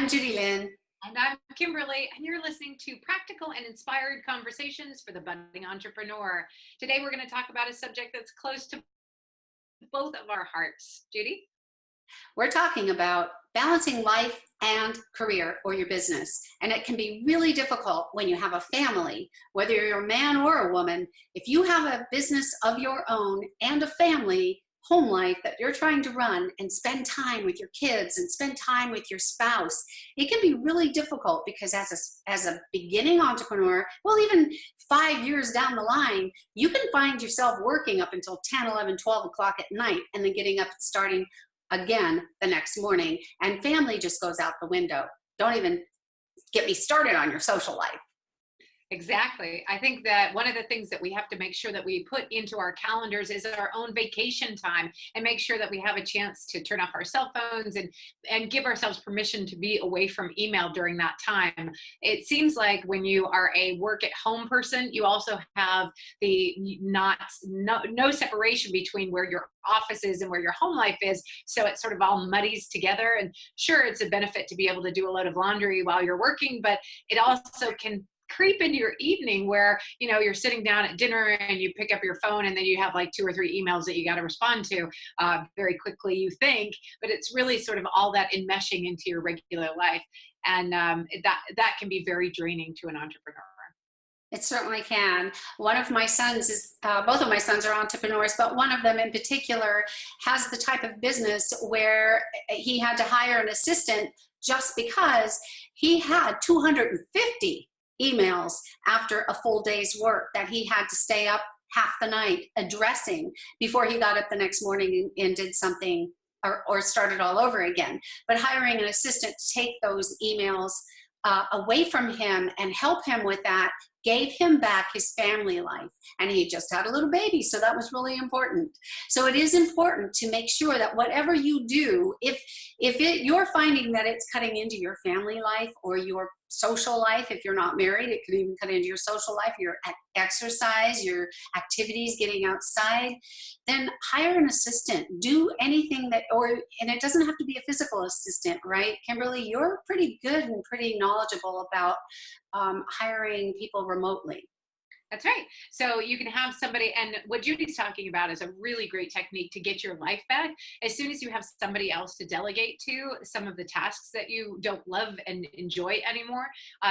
I'm Judy Lynn. And I'm Kimberly, and you're listening to Practical and Inspired Conversations for the Budding Entrepreneur. Today, we're going to talk about a subject that's close to both of our hearts. Judy? We're talking about balancing life and career or your business. And it can be really difficult when you have a family, whether you're a man or a woman. If you have a business of your own and a family, home life that you're trying to run and spend time with your kids and spend time with your spouse, it can be really difficult because as a beginning entrepreneur, well, even 5 years down the line, you can find yourself working up until 10, 11, 12 o'clock at night and then getting up and starting again the next morning, and family just goes out the window. Don't even get me started on your social life. Exactly. I think that one of the things that we have to make sure that we put into our calendars is our own vacation time, and make sure that we have a chance to turn off our cell phones and give ourselves permission to be away from email during that time. It seems like when you are a work at home person, you also have the no separation between where your office is and where your home life is. So it sort of all muddies together. And sure, it's a benefit to be able to do a load of laundry while you're working, but it also can creep into your evening where, you know, you're sitting down at dinner and you pick up your phone and then you have like 2 or 3 emails that you got to respond to very quickly, you think, but it's really sort of all that enmeshing into your regular life. And that can be very draining to an entrepreneur. It certainly can. One of my sons is, both of my sons are entrepreneurs, but one of them in particular has the type of business where he had to hire an assistant just because he had 250 emails after a full day's work that he had to stay up half the night addressing before he got up the next morning and did something or started all over again. But hiring an assistant to take those emails away from him and help him with that gave him back his family life. And he just had a little baby, so that was really important. So it is important to make sure that whatever you do, if you're finding that it's cutting into your family life or your social life, if you're not married, it could even cut into your social life, your exercise, your activities, getting outside, then hire an assistant. Do anything that, and it doesn't have to be a physical assistant, right? Kimberly, you're pretty good and pretty knowledgeable about hiring people remotely. That's right. So you can have somebody, and what Judy's talking about is a really great technique to get your life back. As soon as you have somebody else to delegate to some of the tasks that you don't love and enjoy anymore,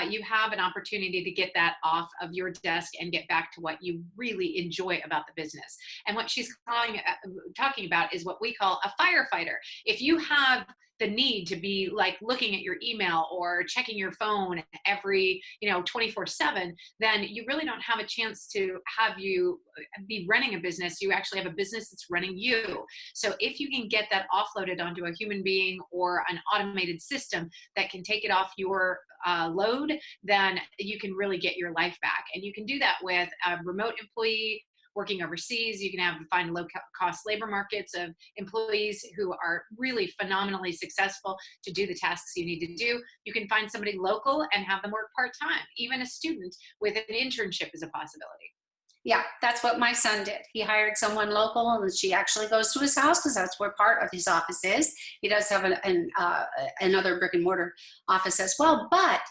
you have an opportunity to get that off of your desk and get back to what you really enjoy about the business. And what she's talking about is what we call a firefighter. If you have the need to be like looking at your email or checking your phone every 24/7, then you really don't have a chance to have you be running a business. You actually have a business that's running you. So if you can get that offloaded onto a human being or an automated system that can take it off your load, then you can really get your life back. And you can do that with a remote employee working overseas. You can find low-cost labor markets of employees who are really phenomenally successful to do the tasks you need to do. You can find somebody local and have them work part-time. Even a student with an internship is a possibility. Yeah, that's what my son did. He hired someone local, and she actually goes to his house because that's where part of his office is. He does have another brick and mortar office as well, but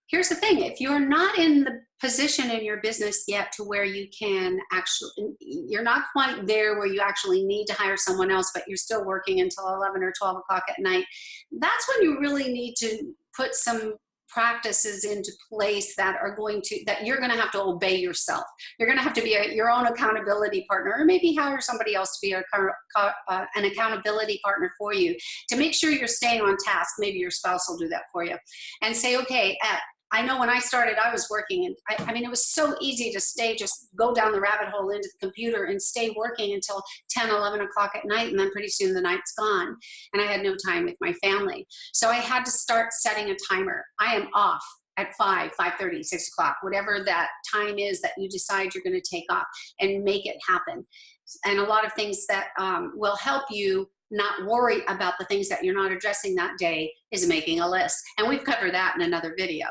here's the thing. If you're not in the position in your business yet to where you can actually, you're not quite there where you actually need to hire someone else, but you're still working until 11 or 12 o'clock at night, that's when you really need to put some practices into place that you're going to have to obey yourself. You're going to have to be your own accountability partner, or maybe hire somebody else to be an accountability partner for you to make sure you're staying on task. Maybe your spouse will do that for you and say, okay, I know when I started, I was working, and I mean, it was so easy to just go down the rabbit hole into the computer and stay working until 10, 11 o'clock at night, and then pretty soon the night's gone, and I had no time with my family. So I had to start setting a timer. I am off at 5, 5:30, 6 o'clock, whatever that time is that you decide you're going to take off, and make it happen. And a lot of things that will help you not worry about the things that you're not addressing that day is making a list. And we've covered that in another video.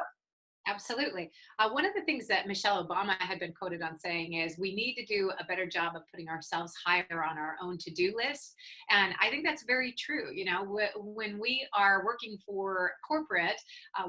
Absolutely. One of the things that Michelle Obama had been quoted on saying is we need to do a better job of putting ourselves higher on our own to-do list. And I think that's very true. You know, when we are working for corporate,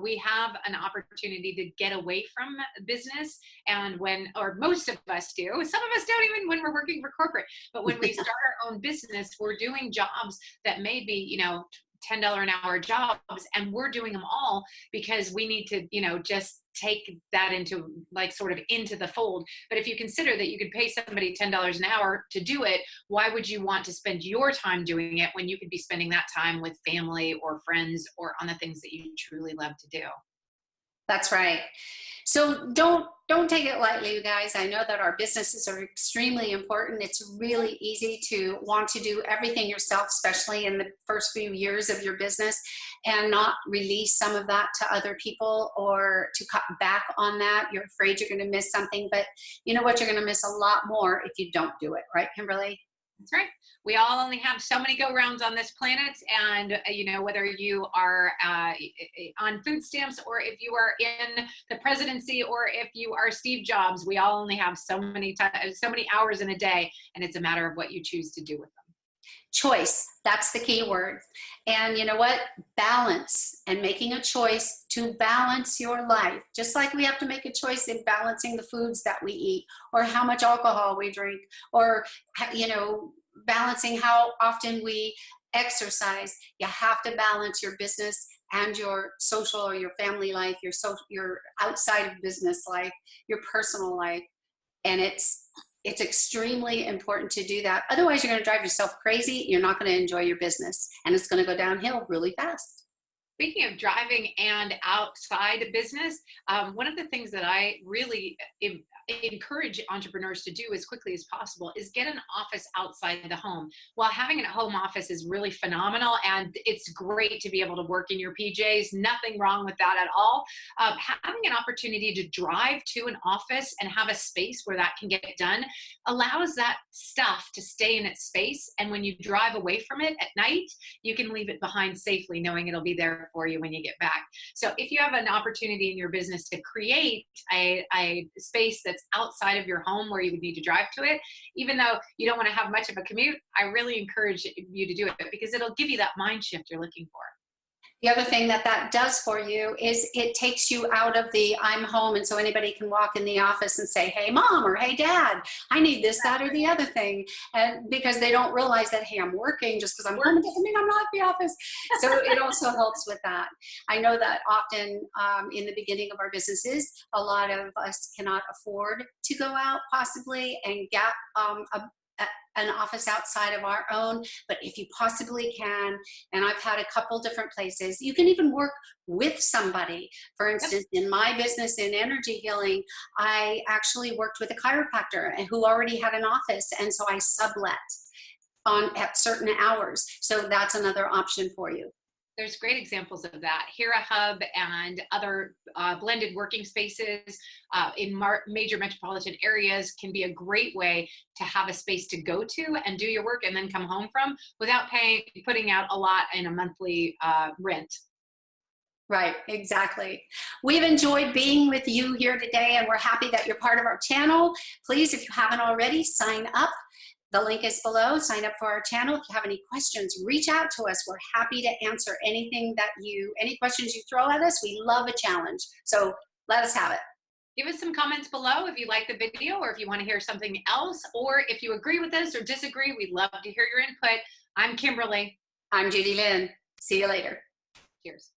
we have an opportunity to get away from business. And or most of us do, some of us don't even when we're working for corporate, but when we start our own business, we're doing jobs that may be, you know, $10 an hour jobs, and we're doing them all because we need to, you know, just take that into like sort of into the fold. But if you consider that you could pay somebody $10 an hour to do it, why would you want to spend your time doing it when you could be spending that time with family or friends or on the things that you truly love to do? That's right. So don't take it lightly, you guys. I know that our businesses are extremely important. It's really easy to want to do everything yourself, especially in the first few years of your business, and not release some of that to other people or to cut back on that. You're afraid you're going to miss something, but you know what? You're going to miss a lot more if you don't do it, right, Kimberly? That's right. We all only have so many go rounds on this planet. And, you know, whether you are on food stamps or if you are in the presidency or if you are Steve Jobs, we all only have so many hours in a day. And it's a matter of what you choose to do with them. Choice, that's the key word. And you know what? Balance, and making a choice to balance your life. Just like we have to make a choice in balancing the foods that we eat, or how much alcohol we drink, or, you know, balancing how often we exercise. You have to balance your business and your social or your family life, your outside of business life, your personal life. And it's extremely important to do that. Otherwise, you're going to drive yourself crazy. You're not going to enjoy your business, and it's going to go downhill really fast. Speaking of driving and outside business, one of the things that I really encourage entrepreneurs to do as quickly as possible is get an office outside the home. While having a home office is really phenomenal and it's great to be able to work in your PJs, nothing wrong with that at all. Having an opportunity to drive to an office and have a space where that can get done allows that stuff to stay in its space. And when you drive away from it at night, you can leave it behind safely, knowing it'll be there for you when you get back. So if you have an opportunity in your business to create a space that's outside of your home where you would need to drive to it, even though you don't want to have much of a commute, I really encourage you to do it because it'll give you that mind shift you're looking for. The other thing that does for you is it takes you out of the I'm home, and so anybody can walk in the office and say, hey mom, or hey dad, I need this, that, or the other thing. And because they don't realize that, hey, I'm working, just because I'm home, it doesn't mean I'm not at the office. So it also helps with that. I know that often in the beginning of our businesses, a lot of us cannot afford to go out possibly and get an office outside of our own, but if you possibly can, and I've had a couple different places, you can even work with somebody. For instance, in my business in energy healing, I actually worked with a chiropractor who already had an office, and so I sublet at certain hours. So that's another option for you. There's great examples of that. Hira Hub and other blended working spaces in major metropolitan areas can be a great way to have a space to go to and do your work and then come home from without putting out a lot in a monthly rent. Right, exactly. We've enjoyed being with you here today, and we're happy that you're part of our channel. Please, if you haven't already, sign up. The link is below. Sign up for our channel. If you have any questions, reach out to us. We're happy to answer any questions you throw at us. We love a challenge. So let us have it. Give us some comments below if you like the video or if you want to hear something else, or if you agree with us or disagree. We'd love to hear your input. I'm Kimberly. I'm Judy Lynn. See you later. Cheers.